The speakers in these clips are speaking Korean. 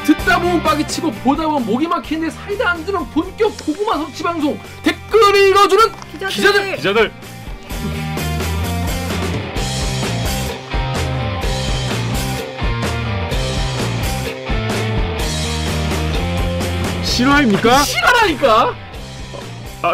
듣다 보면 빡이 치고 보다 보면 목이 막히는데 사이다 안 들으면 본격 고구마 섭취 방송 댓글 읽어주는 기자들. 실화입니까? 실화라니까.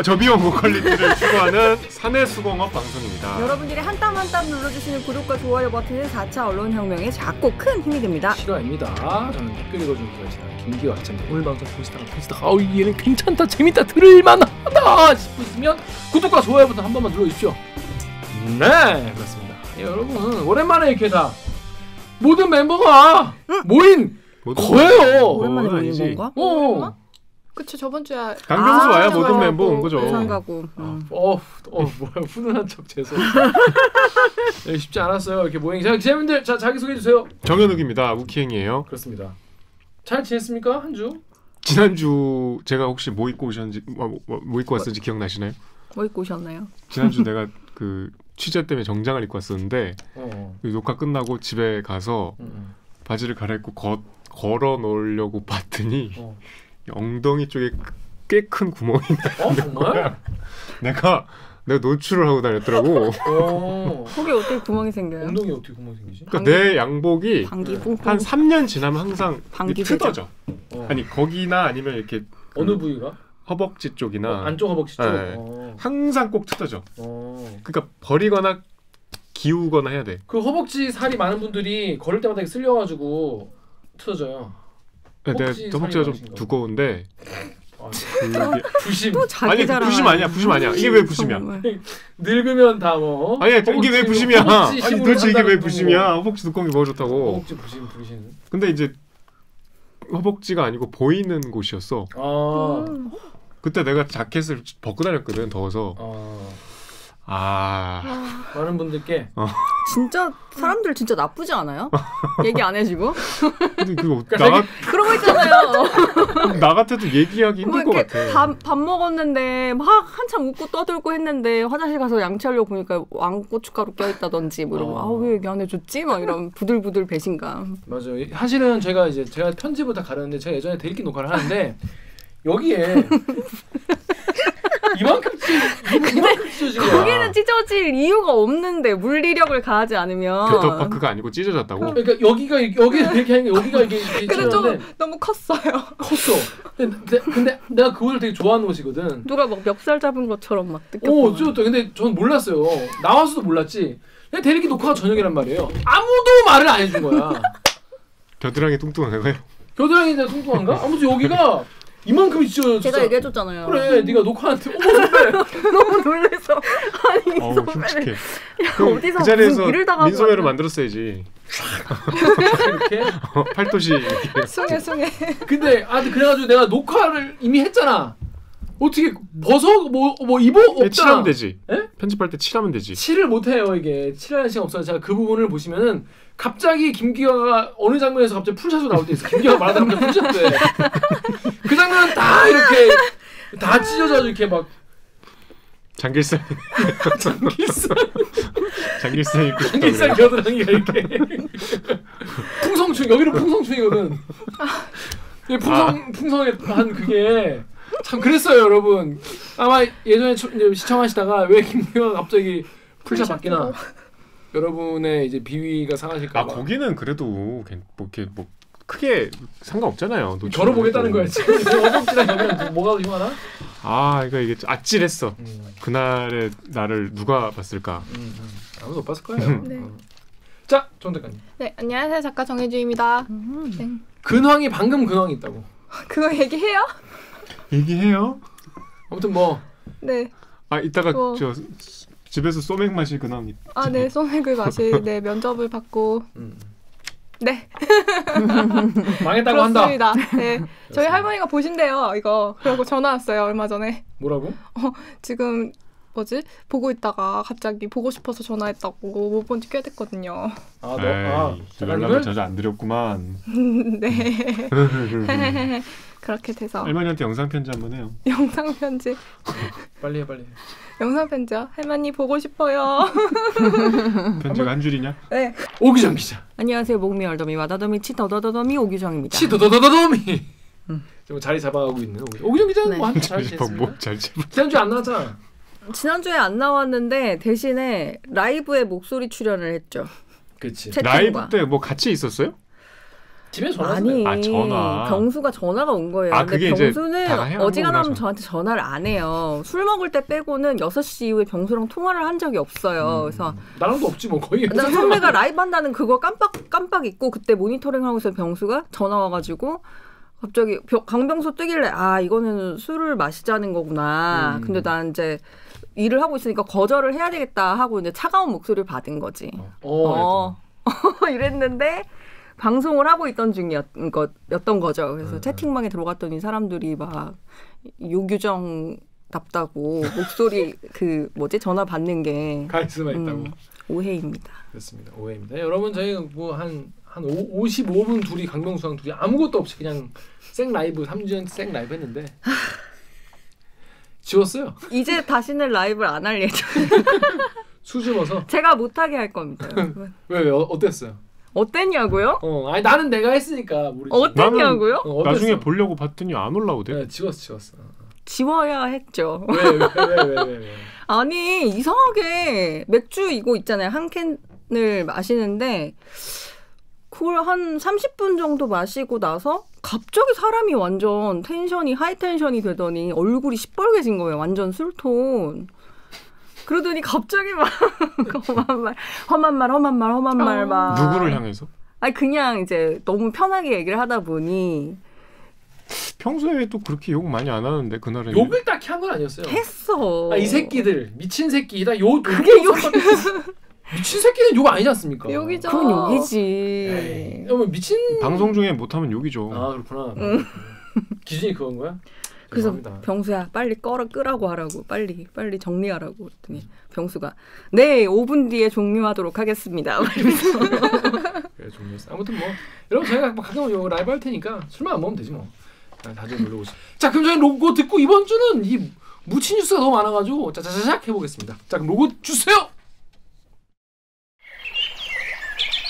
저비용 고퀄리티를 추구하는 사내수공업 방송입니다. 여러분들이 한 땀 한 땀 눌러주시는 구독과 좋아요 버튼은 4차 언론혁명에 작고 큰 힘이 됩니다. 실화입니다. 저는 댓글 읽어주는 기자 김기화 기자입니다. 오늘 방송 보시다가 얘는 괜찮다, 재밌다, 들을만하다 싶으시면 구독과 좋아요 버튼 한 번만 눌러주십시오. 네, 그렇습니다. 여러분 오랜만에 이렇게 다 모든 멤버가 모인 거예요. 오랜만에 모인 건가? 그쵸, 저번 주에 강병수 와야 모든 멤버 온 거죠. 부산 가고. 뭐야 훈훈한 척 죄송. 네, 쉽지 않았어요 이렇게 모임. 자 기자님들 자 자기 소개해 주세요. 정현욱입니다. 우키행이에요. 그렇습니다. 잘 지냈습니까 한 주? 지난주 제가 혹시 뭐 입고 오셨는지 뭐 입고 왔는지 기억나시나요? 뭐 입고 오셨나요? 지난주 내가 그 취재 때문에 정장을 입고 왔었는데 녹화 끝나고 집에 가서 바지를 갈아입고 걸어 놓으려고 봤더니 엉덩이 쪽에 꽤 큰 구멍이 나는 정말? 내가 노출을 하고 다녔더라고. 속에 어떻게 구멍이 생겨요? 엉덩이 어떻게 구멍이 생기지? 그러니까 내 양복이 한 3년 지나면 항상 뜯어져. 아니 거기나 아니면 이렇게 어느 부위가? 허벅지 쪽이나 안쪽 허벅지 쪽. 네. 항상 꼭 뜯어져. 그러니까 버리거나 기우거나 해야 돼. 그 허벅지 살이 많은 분들이 걸을 때마다 이렇게 쓸려가지고 뜯어져요. 네, 내 허벅지가 좀 두꺼운데 부심. 또 자기 자랑. 부심 아니야. 이게 왜 부심이야? 늙으면 다 뭐. 아니야, 이게 왜 부심이야? 아니 도대체 이게 왜 부심이야? 허벅지 두꺼운 게 뭐가 좋다고? 허벅지 부심. 근데 이제 허벅지가 아니고 보이는 곳이었어. 그때 내가 자켓을 벗고 다녔거든, 더워서. 많은 분들께 진짜 사람들 진짜 나쁘지 않아요? 얘기 안 해주고? 근데 그거 그런 거 있잖아요. 나 같아도 얘기하기 힘들 것 같아. 밥 먹었는데 막 한참 웃고 떠들고 했는데 화장실 가서 양치하려고 보니까 왕고춧가루 껴있다든지 뭐 이러고 왜 얘기 안 해줬지? 막 이런 부들부들 배신감. 맞아요. 사실은 제가 편집을 다 가르는데 제가 예전에 대리기 녹화를 하는데 여기에 이만큼 찢어진 거야. 거기는 찢어질 이유가 없는데 물리력을 가하지 않으면. 겨터파크가 아니고 찢어졌다고? 그러니까 여기가 이렇게 하는 게 여기가 이게 근데 좀 너무 컸어요. 컸어. 근데 내가 그 옷을 되게 좋아하는 옷이거든. 누가 막 멱살 잡은 것처럼 막 느꼈어. 근데 전 몰랐어요. 나와서도 몰랐지. 그냥 대리기 녹화가 저녁이란 말이에요. 아무도 말을 안 해준 거야. 겨드랑이 뚱뚱한가요? 겨드랑이 뚱뚱한가? 아무튼 여기가 이만큼이 찢어졌어. 제가 얘기해줬잖아요. 그래, 네가 녹화한테 선배 너무 놀래서 아니 끔찍해. 어디서 그 자리에서 일을 당하고 민소매로 만들었어야지. 이렇게 팔도시 숭해. 근데 그래가지고 내가 녹화를 이미 했잖아. 어떻게 벗어 뭐 입어 없잖아. 칠하면 되지. 에? 편집할 때 칠하면 되지. 칠을 못해요 이게. 칠하는 시간 없어서 제가 그 부분을 보시면은 갑자기 김기화가 어느 장면에서 갑자기 풀샷으로 나올 때 있어. 김기화가 말하다 보면 풀샷 돼. 그 장면은 다 이렇게 다 찢어져가지고 이렇게 막 장길살 입고 싶다. 장길살 겨드랑이가 이렇게 풍성충 여기는 풍성충이거든. 풍성에 한 그게 참 그랬어요 여러분. 아마 예전에 시청하시다가 왜 김기화가 갑자기 풀샷 바뀌나 여러분의 이제 비위가 상하실까 봐. 거기는 그래도 뭐 이렇게 뭐 크게 상관없잖아요. 걸어보겠다는 거야 지금. 허벅지랑 여기랑 뭐가 더 흉하나? 그러니까 이게 아찔했어. 그날의 나를 누가 봤을까? 아무도 못 봤을 거예요. 네. 자, 정 작가님. 네, 안녕하세요. 작가 정혜주입니다. 네. 근황이 방금 근황이 있다고. 그거 얘기해요? 얘기해요? 아무튼 뭐. 네. 이따가 저 집에서 소맥 마실 근황이. 네, 소맥을 마실 면접을 받고. 네. 망했다고 한다. 그렇습니다. 네. 저희 할머니가 보신대요. 이거. 그러고 전화 왔어요. 얼마 전에. 뭐라고? 지금 보고 있다가 갑자기 보고 싶어서 전화했다고 못 본 지 꽤 됐거든요. 연락을 자주 안 드렸구만. 네. 그렇게 돼서 할머니한테 영상 편지 한번 해요. 영상 편지. 빨리 해. 영상 편지요? 할머니 보고 싶어요. 편지가 한 줄이냐? 네. 오규정 기자. 안녕하세요. 목미 얼더미 와다더미 치더더더더미 오규정입니다. 치더더더더더미. 지금 자리 잡아가고 있는 오규정 기자는 네. 뭐 한 잘 지냈습니다. 잘 잡아. 지난주에 안 나왔잖아. 지난주에 안 나왔는데 대신에 라이브에 목소리 출연을 했죠. 그렇지. 라이브 때 뭐 같이 있었어요? 집에 전화 아니, 전화. 병수가 전화가 온 거예요. 근데 그게 병수는 어지간하면 저한테 전화를 안 해요. 술 먹을 때 빼고는 6시 이후에 병수랑 통화를 한 적이 없어요. 그래서 나랑도 없지 뭐 거의. 난 선배가 라이브 한다는 그거 깜빡 잊고 그때 모니터링 하고 있어 병수가 전화 와가지고 갑자기 강병수 뜨길래 이거는 술을 마시자는 거구나. 근데 난 이제 일을 하고 있으니까 거절을 해야 되겠다 하고 이제 차가운 목소리를 받은 거지. 이랬는데 방송을 하고 있던 중이었던 거죠. 그래서 채팅방에 들어갔더니 사람들이 막 요규정 답다고 목소리 전화 받는 게 카리스마 있다고. 오해입니다. 그렇습니다. 오해입니다. 여러분 저희 뭐 한 55분 둘이 강병수랑 둘이 아무것도 없이 그냥 생 라이브 3주년 생 라이브 했는데 지웠어요. 이제 다시는 라이브를 안 할 예정. 수줍어서. 제가 못하게 할 겁니다. 왜 어땠어요? 어땠냐고요? 아니 나는 내가 했으니까 모르지. 어땠냐고요? 나중에 보려고 봤더니 안 올라오대. 네, 지웠어. 지워야 했죠. 왜? 아니 이상하게 맥주 이거 있잖아요. 한 캔을 마시는데 그걸 한 30분 정도 마시고 나서 갑자기 사람이 완전 하이 텐션이 되더니 얼굴이 시뻘개진 거예요. 완전 술톤. 그러더니 갑자기 막 험한 말 막. 누구를 향해서? 아니 그냥 이제 너무 편하게 얘기를 하다 보니. 평소에 또 그렇게 욕 많이 안 하는데 그날은 욕을 딱히 한 건 아니었어요. 했어. 이 새끼들 미친 새끼다. 그게 욕. 미친 새끼는 욕 아니지 않습니까? 욕이죠. 그건 욕이지. 미친 방송 중에 못하면 욕이죠. 그렇구나. 기준이 그건 거야? 그래서 죄송합니다. 병수야 빨리 끄라고 하라고 빨리 정리하라고 그랬더니 병수가 네 5분 뒤에 종료하도록 하겠습니다. 그래 종료했어. 아무튼 뭐 여러분 저희가 가끔 라이브 할 테니까 술만 안 먹으면 되지 뭐. 다들 놀러 오시. 자 그럼 저희 로고 듣고 이번 주는 이 무친 뉴스가 너무 많아가지고 짜자자작 해보겠습니다. 자 그럼 로고 주세요.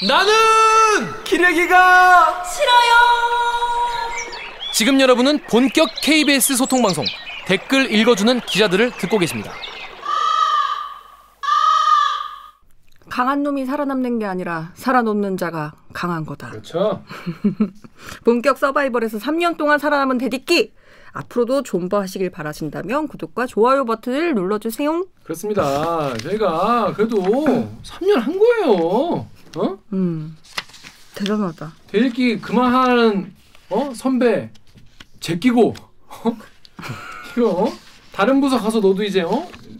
나는 기레기가 싫어요. 지금 여러분은 본격 KBS 소통 방송 댓글 읽어주는 기자들을 듣고 계십니다. 강한 놈이 살아남는 게 아니라 살아남는 자가 강한 거다. 그렇죠. 본격 서바이벌에서 3년 동안 살아남은 대디끼 앞으로도 존버하시길 바라신다면 구독과 좋아요 버튼을 눌러주세요. 그렇습니다. 저희가 그래도 3년 한 거예요. 대단하다. 대디끼 그만하는 선배 제끼고 이거 다른 부서 가서 너도 이제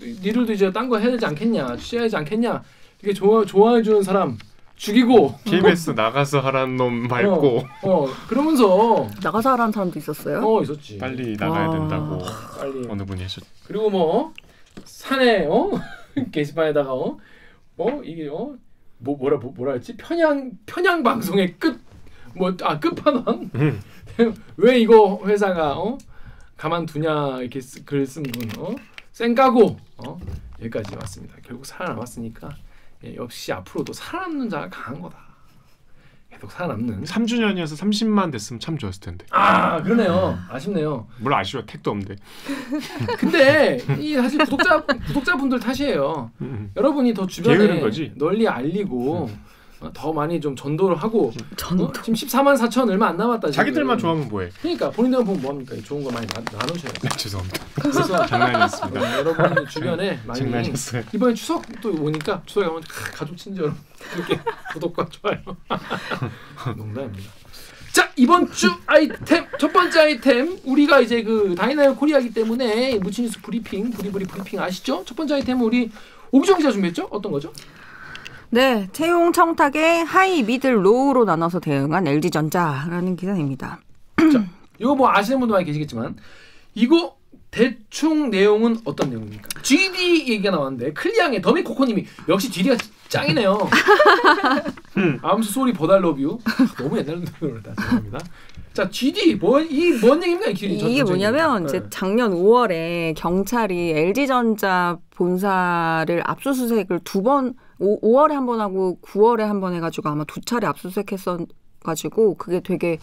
니들도 이제 딴 거 해야 되지 않겠냐, 취해야 되지 않겠냐, 이게 좋아해 주는 사람 죽이고 KBS 나가서 하라는 놈 밟고 그러면서 나가서 하라는 사람도 있었어요? 있었지. 빨리 나가야 된다고 빨리. 어느 분이 하셨. 그리고 뭐 산에 게시판에다가 이게 뭐라 했지? 편향 방송의 끝판왕. 왜 이거 회사가 가만두냐 이렇게 글 쓴 분 쌩까고 여기까지 왔습니다. 결국 살아남았으니까 역시 앞으로도 살아남는 자가 강한 거다. 계속 살아남는. 3주년이어서 30만 됐으면 참 좋았을 텐데. 그러네요. 아쉽네요. 물론 아쉬워. 택도 없는데. 근데 이 사실 구독자분들 탓이에요. 여러분이 더 주변에 널리 알리고 더 많이 좀 전도를 하고. 지금 14만 4천 얼마 안 남았다. 자기들만 좋아하면 뭐해? 그러니까 본인들만 보면 뭐합니까? 좋은 거 많이 나누셔야죠. 네, 죄송합니다. 그래서 장난이었습니다. 여러분 주변에 많이 장난이었어요. 이번에 추석도 오니까 추석에 가면 가족 친지 여러분 이렇게 구독과 좋아요. 농담입니다. 자 이번 주 아이템 첫 번째 아이템 우리가 이제 그 다이나믹 코리아이기 때문에 무친뉴스 브리핑 브리핑 아시죠? 첫 번째 아이템은 우리 오규정 기자 준비했죠? 어떤 거죠? 네, 채용 청탁에 하이, 미들, 로우로 나눠서 대응한 LG전자라는 기사입니다. 자, 이거 뭐 아시는 분도 많이 계시겠지만 이거 대충 내용은 어떤 내용입니까? GD 얘기가 나왔는데 클리앙의 더미코코님이 역시 GD가 짱이네요. 암수 소리 버달러뷰 너무 옛날 노래다. 죄송합니다. 자, GD 뭔 얘기입니까? 이게 뭐냐면 이제 작년 5월에 경찰이 LG전자 본사를 압수수색을 2번 5월에 한 번 하고 9월에 한 번 해가지고 아마 2차례 압수수색했어가지고 그게 되게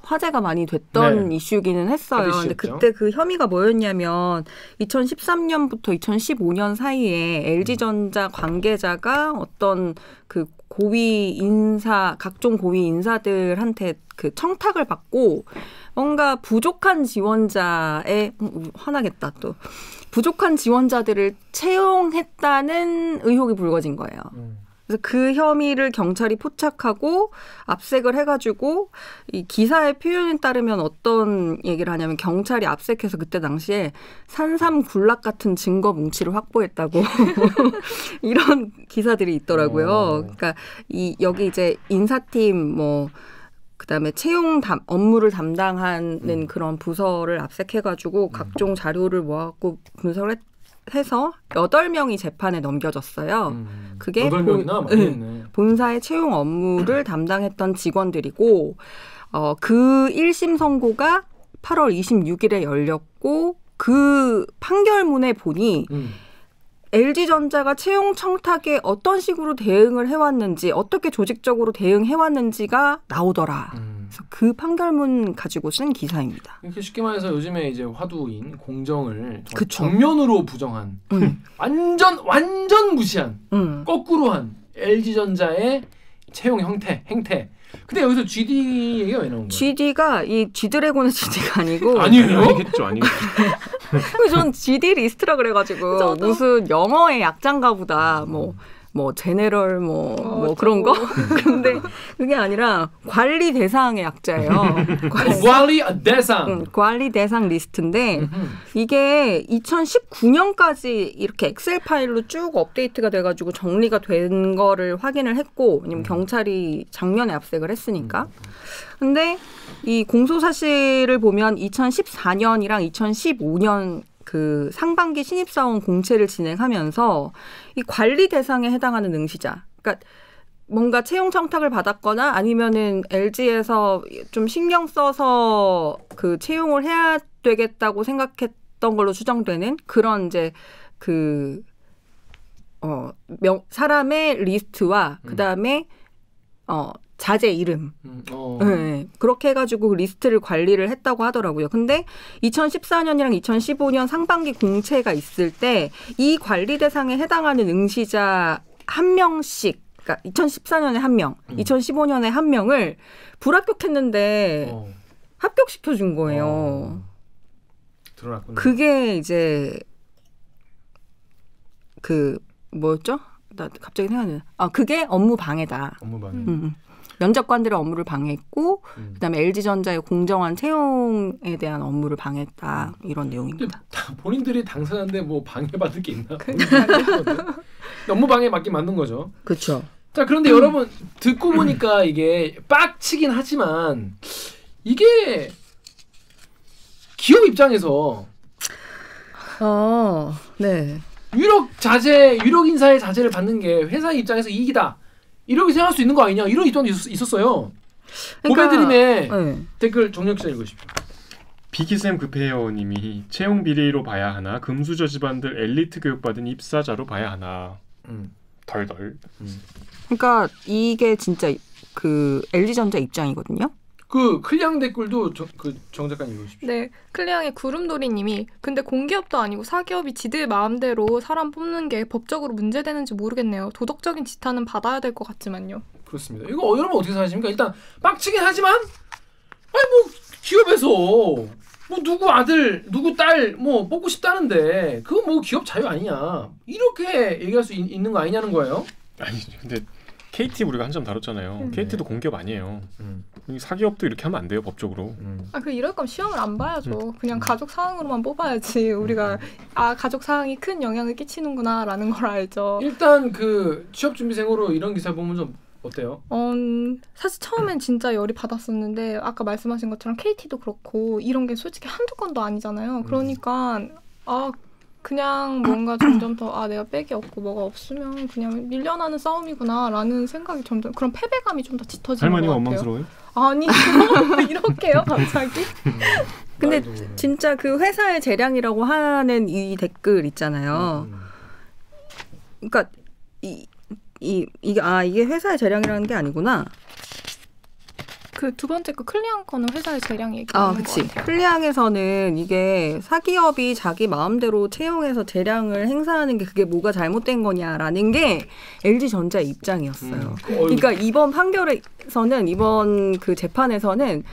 화제가 많이 됐던 이슈기는 했어요. 근데 그때 그 혐의가 뭐였냐면 2013년부터 2015년 사이에 LG전자 관계자가 어떤 그 각종 고위 인사들한테 그 청탁을 받고 뭔가 부족한 지원자의 화나겠다 또 부족한 지원자들을 채용했다는 의혹이 불거진 거예요. 그래서 그 혐의를 경찰이 포착하고 압색을 해가지고 이 기사의 표현에 따르면 어떤 얘기를 하냐면 경찰이 압색해서 그때 당시에 산삼굴락 같은 증거 뭉치를 확보했다고 이런 기사들이 있더라고요. 그러니까 여기 이제 인사팀 그다음에 채용 업무를 담당하는 그런 부서를 압색해가지고 각종 자료를 모아갖고 분석을 해서 8명이 재판에 넘겨졌어요. 그게 8명이나 본사의 채용 업무를 담당했던 직원들이고 그 1심 선고가 8월 26일에 열렸고 그 판결문에 보니 LG전자가 채용 청탁에 어떤 식으로 대응을 해왔는지 어떻게 조직적으로 대응해왔는지가 나오더라. 그래서 그 판결문 가지고 쓴 기사입니다. 이렇게 쉽게 말해서 요즘에 이제 화두인 공정을 정면으로 부정한 완전 무시한 거꾸로 한 LG전자의 채용 행태. 근데 여기서 GD 얘기가 왜 나온 거예요? GD가 이 G드래곤의 GD가 아니고 아니겠죠. 전 GD 리스트라 그래가지고 무슨 영어의 약자인가 보다. 제네럴 그런 거? 근데 그게 아니라 관리 대상의 약자예요. 관리 대상 리스트인데 이게 2019년까지 이렇게 엑셀 파일로 쭉 업데이트가 돼가지고 정리가 된 거를 확인을 했고 왜냐면 경찰이 작년에 압색을 했으니까. 근데 이 공소 사실을 보면 2014년이랑 2015년 그 상반기 신입사원 공채를 진행하면서 이 관리 대상에 해당하는 응시자, 그러니까 뭔가 채용 청탁을 받았거나 아니면은 LG에서 좀 신경 써서 그 채용을 해야 되겠다고 생각했던 걸로 추정되는 그런 이제 사람의 리스트와 그 다음에 자제 이름. 네, 그렇게 해가지고 그 리스트를 관리를 했다고 하더라고요. 근데 2014년이랑 2015년 상반기 공채가 있을 때 이 관리 대상에 해당하는 응시자 한 명씩, 그러니까 2014년에 한 명, 2015년에 한 명을 불합격했는데 합격시켜준 거예요. 드러났군요. 그게 이제 뭐였죠? 나 갑자기 생각나네. 그게 업무 방해다. 업무 방해. 면접관들의 업무를 방해했고 그다음에 LG전자의 공정한 채용에 대한 업무를 방해했다. 이런 내용입니다. 본인들이 당사자인데 방해받을 게 있나? 업무 방해 맞게 만든 거죠. 그렇죠. 자, 그런데 여러분 듣고 보니까 이게 빡치긴 하지만 이게 기업 입장에서 네. 유력 인사의 자제를 받는 게 회사 입장에서 이익이다. 이렇게 생각할 수 있는 거 아니냐. 이런 입장도 있었어요. 고배드림의 댓글 정력 기자 읽으십시오. 비키쌤 급해요님이 채용 비리로 봐야 하나 금수저 집안들 엘리트 교육받은 입사자로 봐야 하나. 덜덜. 그러니까 이게 진짜 그 LG전자 입장이거든요. 그 클리앙 댓글도 정 작가님 읽으십시오. 네, 클리앙의 구름돌이님이 근데 공기업도 아니고 사기업이 지들 마음대로 사람 뽑는 게 법적으로 문제되는지 모르겠네요. 도덕적인 지탄은 받아야 될 것 같지만요. 그렇습니다. 이거 여러분 어떻게 생각하십니까? 일단 빡치긴 하지만 기업에서 누구 아들 누구 딸 뽑고 싶다는데 그거 기업 자유 아니냐 이렇게 얘기할 수 있는 거 아니냐는 거예요. 아니 근데 KT 우리가 한참 다뤘잖아요. KT도 공기업 아니에요. 사기업도 이렇게 하면 안 돼요, 법적으로. 이럴 거면 시험을 안 봐야죠. 그냥 가족 사항으로만 뽑아야지. 우리가 가족 사항이 큰 영향을 끼치는구나라는 걸 알죠. 일단 그 취업 준비생으로 이런 기사 보면 좀 어때요? 사실 처음엔 진짜 열이 받았었는데 아까 말씀하신 것처럼 KT도 그렇고 이런 게 솔직히 한두 건도 아니잖아요. 그러니까 그냥 뭔가 점점 더 내가 백이 없고 뭐가 없으면 그냥 밀려나는 싸움이구나라는 생각이 점점 그런 패배감이 좀 더 짙어지는 것 같아요. 할머니가 원망스러워요? 아니 이렇게요 갑자기? 근데 진짜 그 회사의 재량이라고 하는 이 댓글 있잖아요. 그러니까 이게 회사의 재량이라는 게 아니구나. 그 두 번째 그 클리앙 거는 회사의 재량 얘기하는 거 그치. 같아요. 클리앙에서는 이게 사기업이 자기 마음대로 채용해서 재량을 행사하는 게 그게 뭐가 잘못된 거냐라는 게 LG전자의 입장이었어요. 그러니까 이번 판결에서는 이번 그 재판에서는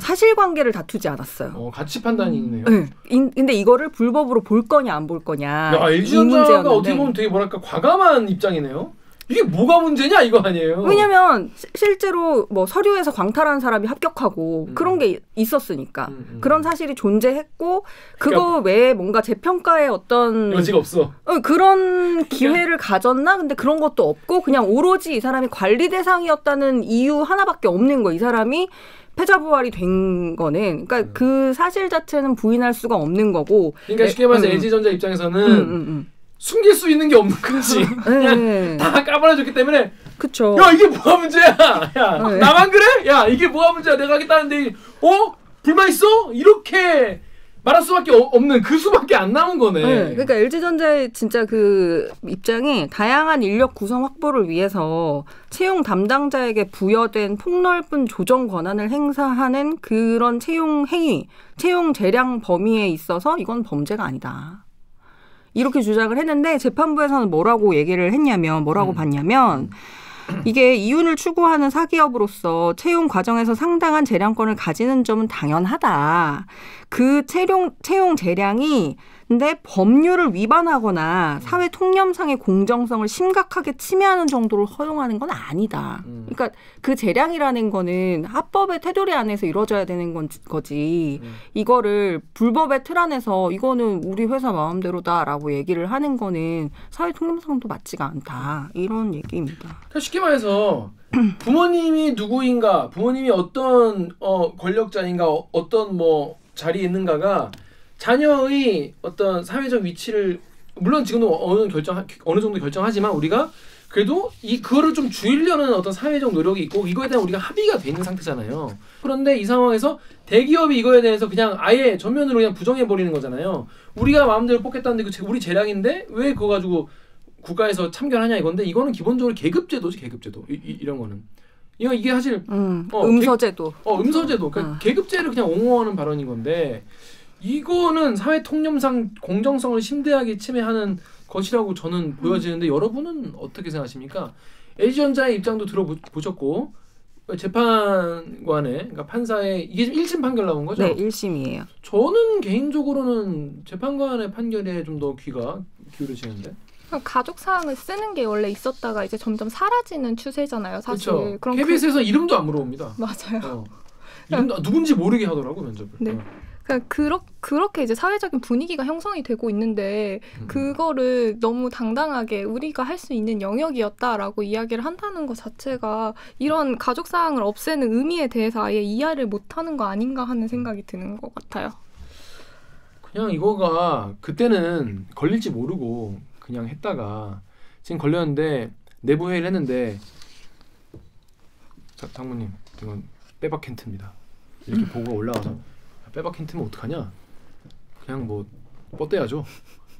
사실관계를 다투지 않았어요. 가치 판단이네요. 네. 근데 이거를 불법으로 볼 거냐 안 볼 거냐. 야, LG전자가 어떻게 보면 되게 뭐랄까 과감한 입장이네요. 이게 뭐가 문제냐 이거 아니에요. 왜냐면 실제로 뭐 서류에서 광탈한 사람이 합격하고 그런 게 있었으니까 그런 사실이 존재했고 그거 외에 뭔가 재평가에 어떤 여지가 없어. 그런 기회를 가졌나? 근데 그런 것도 없고 그냥 오로지 이 사람이 관리 대상이었다는 이유 하나밖에 없는 거. 이 사람이 패자부활이 된 거는 그러니까 그 사실 자체는 부인할 수가 없는 거고. 그러니까 쉽게 말해서 LG전자 입장에서는 숨길 수 있는 게 없는 거지. 그냥 다 까발려줬기 때문에. 그쵸. 야 이게 뭐가 문제야? 야 나만 그래? 야 이게 뭐가 문제야? 내가 하겠다는데 불만 있어? 이렇게 말할 수밖에 없는 그 수밖에 안 남은 거네. 그러니까 LG전자의 진짜 그 입장이 다양한 인력 구성 확보를 위해서 채용 담당자에게 부여된 폭넓은 조정 권한을 행사하는 그런 채용 행위, 채용 재량 범위에 있어서 이건 범죄가 아니다. 이렇게 주장을 했는데 재판부에서는 뭐라고 봤냐면 이게 이윤을 추구하는 사기업으로서 채용 과정에서 상당한 재량권을 가지는 점은 당연하다. 그 채용 재량이 근데 법률을 위반하거나 사회 통념상의 공정성을 심각하게 침해하는 정도로 허용하는 건 아니다. 그러니까 그 재량이라는 거는 합법의 테두리 안에서 이루어져야 되는 거지. 이거를 불법의 틀 안에서 이거는 우리 회사 마음대로다라고 얘기를 하는 거는 사회 통념상도 맞지가 않다. 이런 얘기입니다. 그러니까 쉽게 말해서 부모님이 누구인가, 부모님이 어떤 권력자인가, 어떤 뭐 자리에 있는가가 자녀의 어떤 사회적 위치를 물론 지금도 어느 정도 결정하지만 우리가 그래도 그거를 좀 줄이려는 어떤 사회적 노력이 있고 이거에 대한 우리가 합의가 돼 있는 상태잖아요. 그런데 이 상황에서 대기업이 이거에 대해서 그냥 아예 전면으로 그냥 부정해 버리는 거잖아요. 우리가 마음대로 뽑겠다는데 우리 재량인데 왜 그거 가지고 국가에서 참견하냐 이건데 이거는 기본적으로 계급제도지. 계급제도 이런 거는 이게 사실 음서제도 음서제도 그러니까 계급제를 그냥 옹호하는 발언인 건데 이거는 사회 통념상 공정성을 심대하게 침해하는 것이라고 저는 보여지는데 여러분은 어떻게 생각하십니까? LG전자의 입장도 들어보셨고 재판관의 그러니까 판사의 이게 지금 1심 판결 나온 거죠? 네, 1심이에요. 저는 개인적으로는 재판관의 판결에 좀 더 귀가 기울여지는데. 가족 사항을 쓰는 게 원래 있었다가 이제 점점 사라지는 추세잖아요, 사실. 그렇죠. 그럼 KBS에서 이름도 안 물어봅니다. 맞아요. 이름도 누군지 모르게 하더라고 면접을. 네. 그렇게 이제 사회적인 분위기가 형성이 되고 있는데 그거를 너무 당당하게 우리가 할 수 있는 영역이었다라고 이야기를 한다는 것 자체가 이런 가족 사항을 없애는 의미에 대해서 아예 이해를 못하는 거 아닌가 하는 생각이 드는 것 같아요. 그냥 이거가 그때는 걸릴지 모르고 그냥 했다가 지금 걸렸는데 내부 회의를 했는데 자, 장모님 이건 빼박 힌트입니다. 이렇게 보고 올라와서 빼박 힌트면 어떡하냐? 그냥 뭐 뻗대야죠.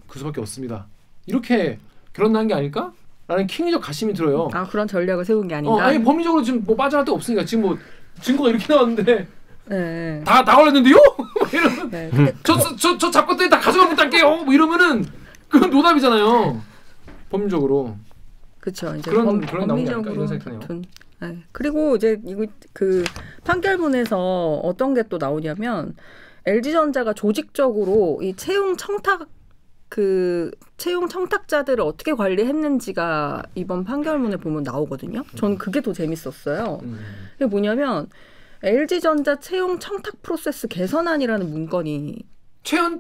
그 수밖에 없습니다. 이렇게 결론난 게 아닐까? 라는 킹리적 가심이 들어요. 그런 전략을 세운 게 아닌가? 아니 법리적으로 지금 뭐 빠져날 데 없으니까 지금 뭐 증거가 이렇게 나왔는데 네. 다 걸렸는데요? 이러면 네. 저 잡것들이 다 가져가 못할게요. 뭐 이러면은 그건 노답이잖아요. 법률적으로. 그렇죠. 이제 그런 나온 게 아닐까 이런 생각이 드네요. 네. 그리고 이제 이거 그 판결문에서 어떤 게 또 나오냐면 LG전자가 조직적으로 이 채용 청탁자들을 어떻게 관리했는지가 이번 판결문에 보면 나오거든요. 저는 그게 더 재밌었어요. 그게 뭐냐면 LG전자 채용 청탁 프로세스 개선안이라는 문건이 채용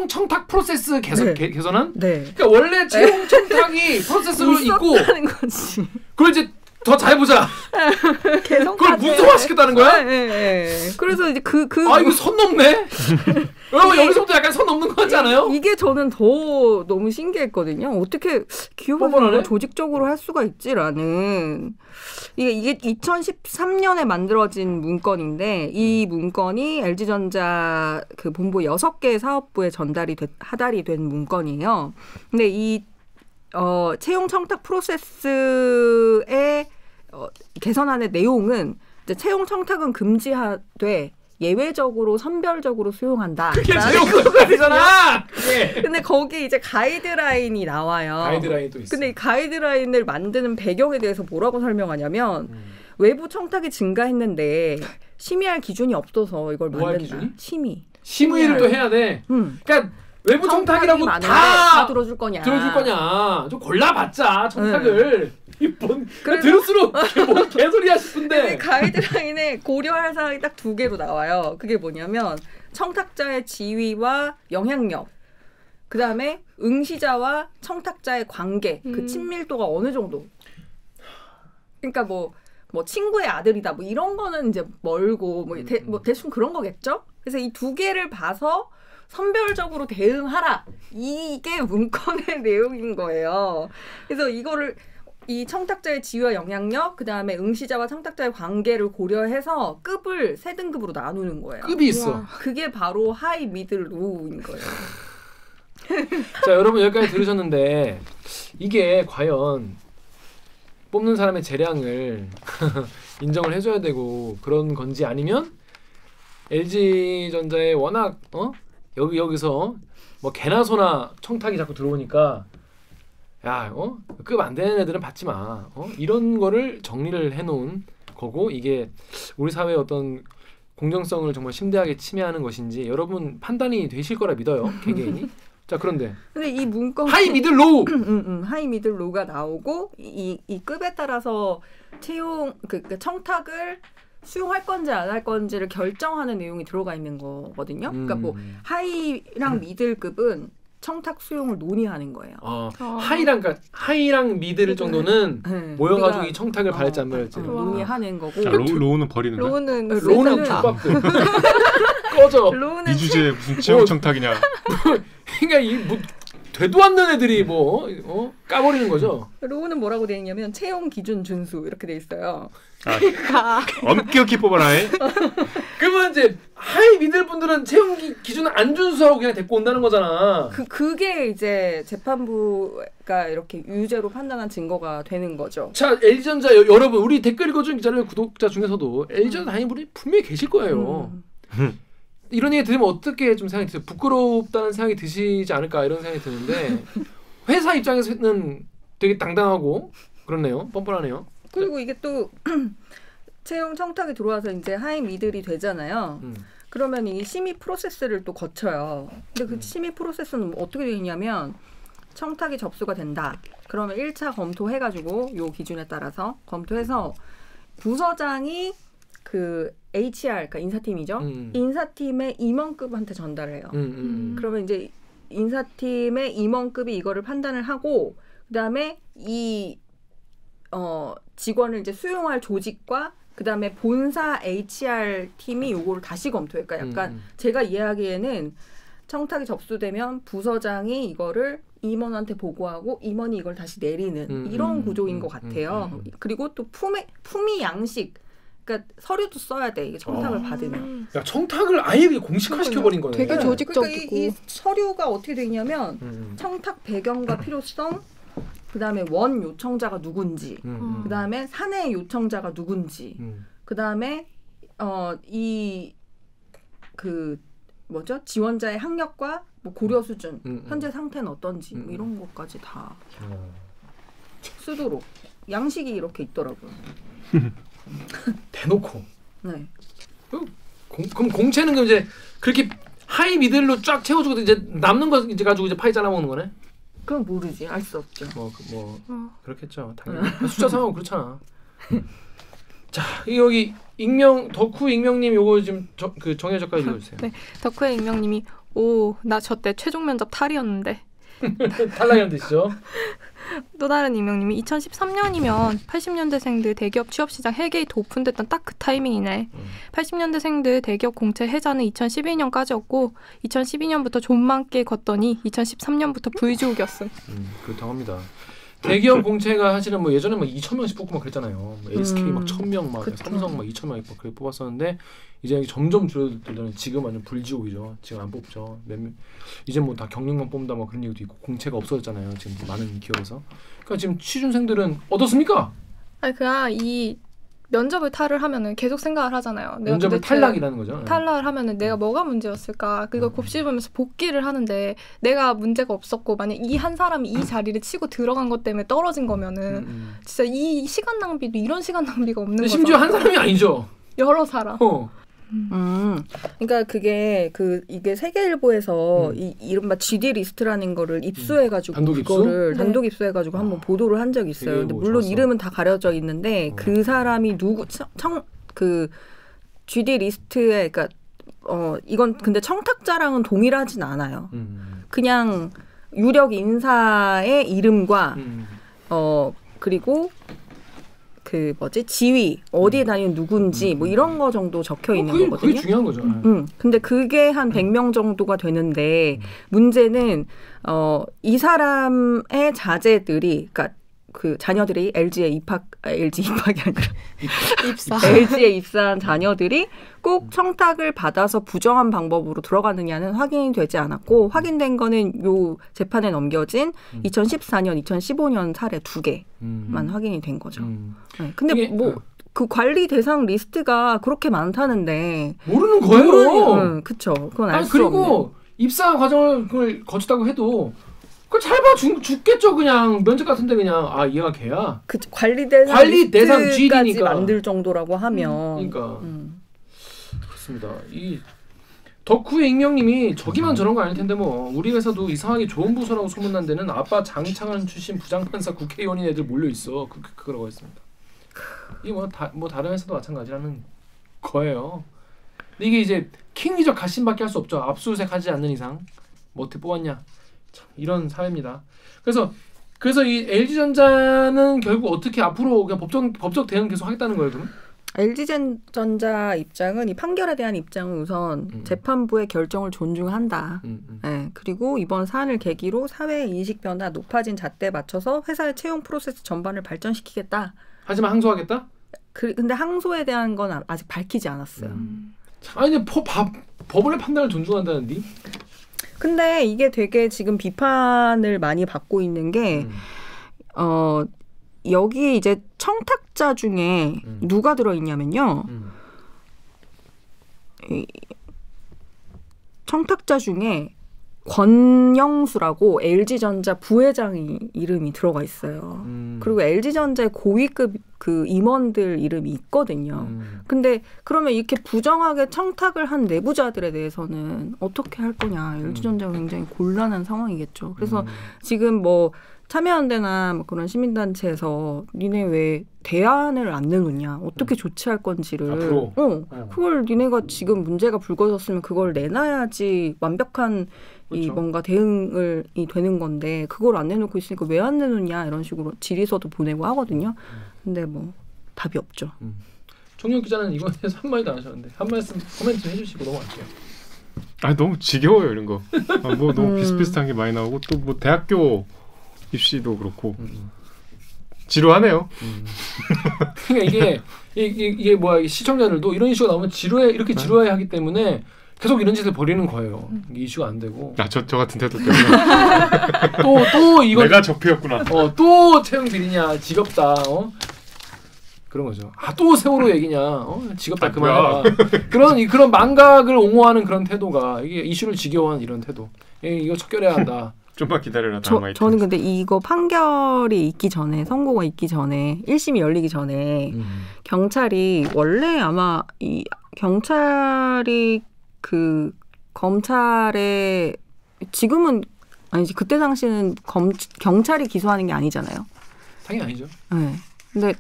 청탁 프로세스 개선안? 네. 그러니까 원래 채용 청탁이 프로세스로 있고 있었다는 거지. 그걸 이제 더 잘해보자. 그걸 문서화시켰다는 거야? 네. 그래서 이제 아 이거 선 넘네. 여러분 여기서부터 약간 선 넘는 거 같지 않아요? 이게 저는 더 너무 신기했거든요. 어떻게 기업에서 조직적으로 할 수가 있지라는. 이게 2013년에 만들어진 문건인데 이 문건이 LG전자 그 본부 6개 사업부에 하달이 된 문건이에요. 근데 이 채용 청탁 프로세스의 개선안의 내용은 이제 채용 청탁은 금지하되 예외적으로 선별적으로 수용한다. 그게 채용 청탁이잖아. 근데 거기 이제 가이드라인이 나와요. 가이드라인이 또 있어. 근데 이 가이드라인을 만드는 배경에 대해서 뭐라고 설명하냐면 외부 청탁이 증가했는데 심의할 기준이 없어서 이걸 만든다. 심의를 또 해야 돼. 그러니까 외부 청탁이라고 다 들어줄 거냐? 좀 골라봤자 청탁을. 들을수록 뭔 개소리야 싶은데. 가이드라인에 고려할 사항이 딱 2개로 나와요. 그게 뭐냐면 청탁자의 지위와 영향력, 그 다음에 응시자와 청탁자의 관계, 그 친밀도가 어느 정도. 그러니까 뭐 친구의 아들이다, 뭐 이런 거는 이제 멀고 뭐 대충 그런 거겠죠. 그래서 이 2개를 봐서 선별적으로 대응하라. 이게 문건의 내용인 거예요. 그래서 이거를 이 청탁자의 지위와 영향력, 그 다음에 응시자와 청탁자의 관계를 고려해서 급을 3등급으로 나누는 거예요. 급이 있어. 그게 바로 하이, 미들, 로우인 거예요. 자, 여러분 여기까지 들으셨는데 이게 과연 뽑는 사람의 재량을 인정을 해줘야 되고 그런 건지 아니면 LG전자에 워낙 여기서 뭐 개나 소나 청탁이 자꾸 들어오니까 야, 급 안 되는 애들은 받지 마. 이런 거를 정리를 해놓은 거고 이게 우리 사회의 어떤 공정성을 정말 심대하게 침해하는 것인지 여러분 판단이 되실 거라 믿어요. 개개인이. 자, 그런데 근데 이 문건 하이 미들 로우 하이 미들 로우가 나오고 이 급에 따라서 채용 그 청탁을 수용할 건지 안 할 건지를 결정하는 내용이 들어가 있는 거거든요. 그러니까 뭐 하이랑 미들급은 청탁 수용을 논의하는 거예요. 하이랑 미들 정도는 모여가지고 이 청탁을 받을지 안 받을지 논의하는 거고. 자, 로우는 버리는 거야? 로우는 족밥들. 꺼져. 이 주제에 무슨 채용 청탁이냐. 그러니까 뭐 되도 않는 애들이 까버리는 거죠. 로우는 뭐라고 돼 있냐면 채용 기준 준수 이렇게 돼 있어요. 엄격히 뽑아라. 그러면 이제 하이 미들 분들은 채용 기준을 안 준수하고 그냥 데리고 온다는 거잖아. 그게 이제 재판부가 이렇게 유죄로 판단한 증거가 되는 거죠. 자, LG전자 여러분, 우리 댓글 읽어준 기자들 구독자 중에서도 LG전자 다니는 분이 분명히 계실 거예요. 이런 얘기 들으면 어떻게 좀 생각이 드세요? 부끄럽다는 생각이 드시지 않을까 이런 생각이 드는데 회사 입장에서는 되게 당당하고 그렇네요. 뻔뻔하네요. 그리고 이게 또 채용 청탁이 들어와서 이제 하이 미들이 되잖아요. 그러면 이 심의 프로세스를 또 거쳐요. 근데 그 심의 프로세스는 어떻게 되냐면 청탁이 접수가 된다. 그러면 1차 검토해가지고 요 기준에 따라서 검토해서 부서장이 그 HR, 그러니까 인사팀이죠. 인사팀의 임원급한테 전달해요. 그러면 이제 인사팀의 임원급이 이거를 판단을 하고 그다음에 이 직원을 이제 수용할 조직과 그다음에 본사 HR 팀이 요거를 다시 검토해요. 그러니까 약간 제가 이해하기에는 청탁이 접수되면 부서장이 이거를 임원한테 보고하고 임원이 이걸 다시 내리는 이런 구조인 것 같아요. 그리고 또 품위 양식, 그러니까 서류도 써야 돼. 이게 청탁을 받으면. 야, 청탁을 아예 공식화시켜버린 거네. 되게 조직적이고. 그러니까 이 서류가 어떻게 돼 있냐면 청탁 배경과 필요성, 그다음에 원 요청자가 누군지, 그다음에 사내 요청자가 누군지, 그다음에 지원자의 학력과 뭐 고려 수준, 현재 상태는 어떤지 뭐 이런 것까지 다 쓰도록 양식이 이렇게 있더라고요. 대놓고. 네. 그럼 공채는 그럼 이제 그렇게 하이 미들로 쫙 채워주고 이제 남는 거 이제 가지고 이제 파이 잘라 먹는 거네? 그건 모르지. 알 수 없죠. 그렇겠죠. 당연히. 숫자 상황은 그렇잖아. 자, 여기 덕후 익명님 요거 지금 정혜 작가 읽어주세요. 네, 덕후의 익명님이 나 저 때 최종 면접 탈이었는데. 탈락이란 뜻이죠. 또 다른 익명님이 2013년이면 80년대생들 대기업 취업시장 헬게이트 오픈됐던 딱 그 타이밍이네. 80년대생들 대기업 공채 해자는 2012년까지였고 2012년부터 존망게 걷더니 2013년부터 V족이었음. 그렇다고 합니다. 대기업 공채가 사실은 뭐 예전에 막 2,000명씩 뽑고 막 그랬잖아요. 뭐 SK 막 1,000명, 막 그쵸. 삼성 막 2,000명 막 그렇게 뽑았었는데 이제 점점 줄어들더니 지금 완전 불지옥이죠. 지금 안 뽑죠. 이제 뭐 다 경력만 뽑는다 뭐 그런 얘기도 있고 공채가 없어졌잖아요. 지금 많은 기업에서. 그러니까 지금 취준생들은 어떻습니까? 아니 그냥 이 면접을 탈을 하면은 계속 생각을 하잖아요. 내가 면접을 도대체 탈락이라는 거죠. 탈락을 하면은 내가 뭐가 문제였을까? 그걸 곱씹으면서 복귀를 하는데 내가 문제가 없었고 만약 이 한 사람이 이 자리를 치고 들어간 것 때문에 떨어진 거면은 진짜 이 시간 낭비도 이런 시간 낭비가 없는 거죠. 심지어 한 사람이 아니죠. 여러 사람. 그러니까 이게 세계일보에서 이른바 GD 리스트라는 거를 입수해가지고 단독 입수? 그거를 단독 입수해가지고 한번 보도를 한 적이 있어요. 근데 물론 좋았어. 이름은 다 가려져 있는데 그 사람이 그 GD 리스트에 그러니까 이건 근데 청탁자랑은 동일하진 않아요. 그냥 유력 인사의 이름과 그리고 그 지위 어디에 다니는 누군지 뭐 이런 거 정도 적혀 있는 거거든요. 그게 중요한 거죠. 근데 그게 한 100명 정도가 되는데 문제는 이 사람의 자제들이 그러니까 그 자녀들이 LG에 입학이 아니라 LG에 입사한 자녀들이 꼭 청탁을 받아서 부정한 방법으로 들어가느냐는 확인이 되지 않았고 확인된 거는 요 재판에 넘겨진 2014년, 2015년 사례 2개만 확인이 된 거죠. 네. 근데 그 관리 대상 리스트가 그렇게 많다는데 모르는 거예요. 그렇죠. 그건 알 수 그리고 없네. 입사 과정을 거쳤다고 해도 그걸 잘 봐 죽겠죠. 그냥 면접 같은데 그냥 얘가 걔야. 그 관리 대상 리스트까지 GD니까. 만들 정도라고 하면 그러니까 그렇습니다. 이 덕후의 익명님이 저기만 저런 거 아닐 텐데 뭐 우리 회사도 이상하게 좋은 부서라고 소문난 데는 아빠 장창환 출신 부장판사 국회의원인 애들 몰려 있어. 그러고 있습니다. 이게 뭐 다른 회사도 마찬가지라는 거예요. 근데 이게 이제 킹리적 가심밖에 할 수 없죠. 압수수색하지 않는 이상 뭐 어떻게 뽑았냐. 참, 이런 사회입니다. 그래서 이 LG전자는 결국 어떻게 앞으로 그냥 법적 대응 계속 하겠다는 거예요, 그럼? LG전자 입장은 이 판결에 대한 입장은 우선 재판부의 결정을 존중한다. 네, 그리고 이번 사안을 계기로 사회의 인식 변화, 높아진 잣대에 맞춰서 회사의 채용 프로세스 전반을 발전시키겠다. 하지만 항소하겠다? 근데 항소에 대한 건 아직 밝히지 않았어요. 아니 법원의 판단을 존중한다는데? 근데 이게 되게 지금 비판을 많이 받고 있는 게 여기 이제 청탁자 중에 누가 들어있냐면요. 청탁자 중에 권영수라고 LG전자 부회장이 이름이 들어가 있어요. 그리고 LG전자의 고위급 그 임원들 이름이 있거든요. 근데 그러면 이렇게 부정하게 청탁을 한 내부자들에 대해서는 어떻게 할 거냐. LG전자가 굉장히 곤란한 상황이겠죠. 그래서 지금 뭐 참여연대나 뭐 그런 시민단체에서 니네 왜 대안을 안 내놓냐, 어떻게 조치할 건지를 앞으로? 그걸 니네가 지금 문제가 불거졌으면 그걸 내놔야지 완벽한 그렇죠. 이 뭔가 대응이 되는 건데 그걸 안 내놓고 있으니까 왜 안 내놓냐 이런 식으로 질의서도 보내고 하거든요. 근데 뭐 답이 없죠. 정영 기자는 이거에 대해서 한마디도 안 하셨는데 한 말씀 코멘트 좀 해주시고 넘어갈게요. 너무 지겨워요 이런 거. 뭐 너무 비슷비슷한 게 많이 나오고 또 뭐 대학교 입시도 그렇고 지루하네요. 그러니까 이게 뭐야, 시청자들도 이런 이슈가 나오면 이렇게 지루해 하기 때문에 계속 이런 짓을 벌이는 거예요. 이게 이슈가 안 되고. 저 같은 태도 때문에. 또 이거 내가 적폐였구나. 또 채용 비리냐, 지겹다. 그런 거죠. 또 세월호 얘기냐, 지겹다 그만해라. 그런 망각을 옹호하는 그런 태도가 이게 이슈를 지겨워하는 이런 태도. 이거 척결해야 한다. 좀만 기다려라. 저는 근데 이거 판결이 있기 전에, 선고가 있기 전에, 1심이 열리기 전에 경찰이 원래 아마 이 경찰이 그 검찰에 지금은 아니지, 그때 당시는 경찰이 기소하는 게 아니잖아요. 당연히 아니죠. 네. 근데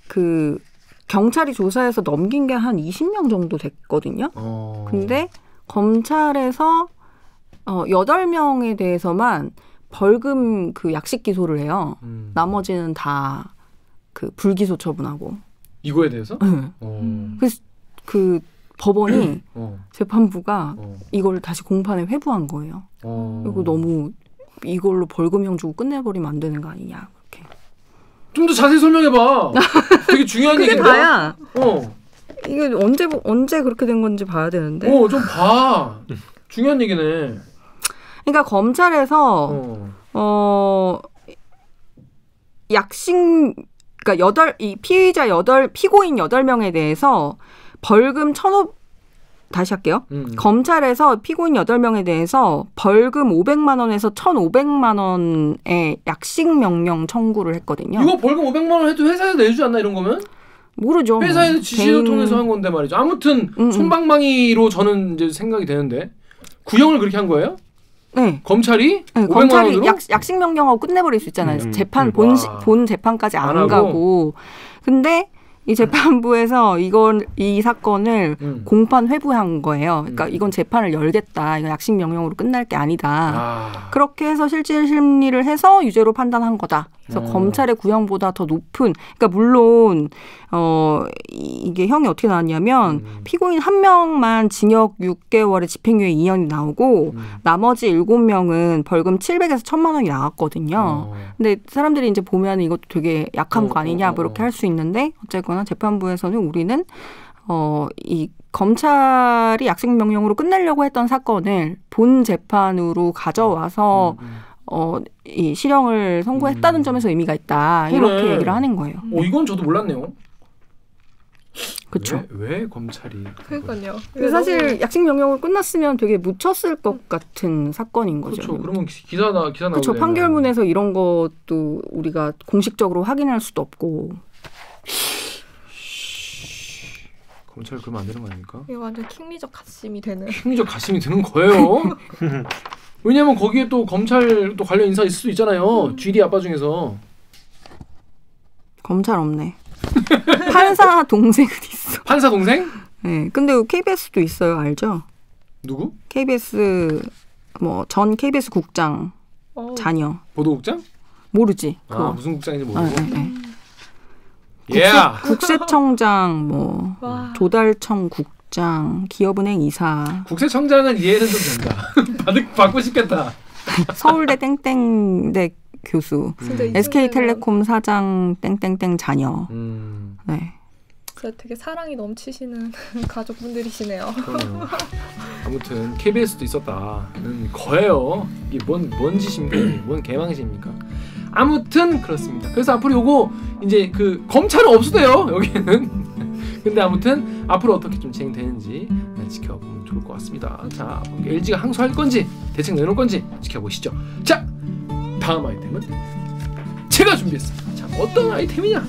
그 경찰이 조사해서 넘긴 게 한 20명 정도 됐거든요. 근데 검찰에서 8명에 대해서만 벌금 그 약식 기소를 해요. 나머지는 다 그 불기소 처분하고. 이거에 대해서? 네. 그래서 그 법원이 재판부가 이걸 다시 공판에 회부한 거예요. 그리고 너무 이걸로 벌금형 주고 끝내버리면 안 되는 거 아니냐 그렇게. 좀 더 자세히 설명해봐. 되게 중요한 그게 얘기인데. 다야. 이게 언제 그렇게 된 건지 봐야 되는데. 좀 봐. 중요한 얘기네. 그러니까 검찰에서 약식 그러니까 피고인 8명에 대해서 벌금 1,500 다시 할게요. 검찰에서 피고인 8명에 대해서 벌금 500만 원에서 1,500만 원의 약식 명령 청구를 했거든요. 이거 벌금 500만 원 해도 회사에서 내주지 않나 이런 거면? 모르죠. 회사에서 지시를 통해서 한 건데 말이죠. 아무튼 솜방망이로 저는 이제 생각이 되는데 구형을 그렇게 한 거예요? 네. 검찰이? 네, 500만 검찰이 원으로? 약식 명령하고 끝내버릴 수 있잖아요. 재판 본 재판까지 안 가고. 근데 이 재판부에서 이 사건을 공판 회부한 거예요. 그러니까 이건 재판을 열겠다. 이건 약식 명령으로 끝날 게 아니다. 그렇게 해서 실질 심리를 해서 유죄로 판단한 거다. 그래서 검찰의 구형보다 더 높은, 그러니까 물론 이게 형이 어떻게 나왔냐면 피고인 1명만 징역 6개월에 집행유예 2년이 나오고 나머지 7명은 벌금 700에서 1,000만 원이 나왔거든요. 근데 사람들이 이제 보면 이것도 되게 약한 거 아니냐 뭐 이렇게 할 수 있는데 어쨌거나 재판부에서는 우리는 이 검찰이 약식 명령으로 끝내려고 했던 사건을 본 재판으로 가져와서 이 실형을 선고했다는 점에서 의미가 있다. 이렇게 얘기를 하는 거예요. 이건 저도 몰랐네요. 그렇죠. 왜 검찰이? 그러니까요. 사실 약식 명령으로 끝났으면 되게 묻혔을 것 같은 사건인 거죠. 그렇죠. 그러면 기사 나오게. 그렇죠. 판결문에서 이런 것도 우리가 공식적으로 확인할 수도 없고. 검찰 그러면 안 되는 거 아닙니까? 이거 완전 킹리적 가심이 되는. 킹리적 가심이 드는 거예요. 왜냐면 거기에 또 검찰 또 관련 인사 있을 수도 있잖아요. GD 아빠 중에서. 검찰 없네. 판사 동생은 있어. 판사 동생? 네. 근데 KBS도 있어요. 알죠? 누구? KBS 전 KBS 국장 자녀. 보도국장? 모르지. 무슨 국장인지 모르고. 네. 국세청장 조달청 국장 기업은행 이사. 국세청장은 이해는 좀 된다. 받고 싶겠다. 서울대 땡땡대 교수. SK텔레콤 사장 땡땡땡 자녀. 네. 진짜 되게 사랑이 넘치시는 가족분들이시네요. 아무튼 KBS도 있었다는 거예요. 이게 뭔 짓입니까? 뭔 개망신입니까? 아무튼 그렇습니다. 그래서 앞으로 요거 이제 그 검찰은 없어요 여기는. 근데 아무튼 앞으로 어떻게 좀 진행되는지 지켜보면 좋을 것 같습니다. 자, LG가 항소할 건지 대책 내놓을 건지 지켜보시죠. 자, 다음 아이템은 제가 준비했습니다. 자, 어떤 아이템이냐?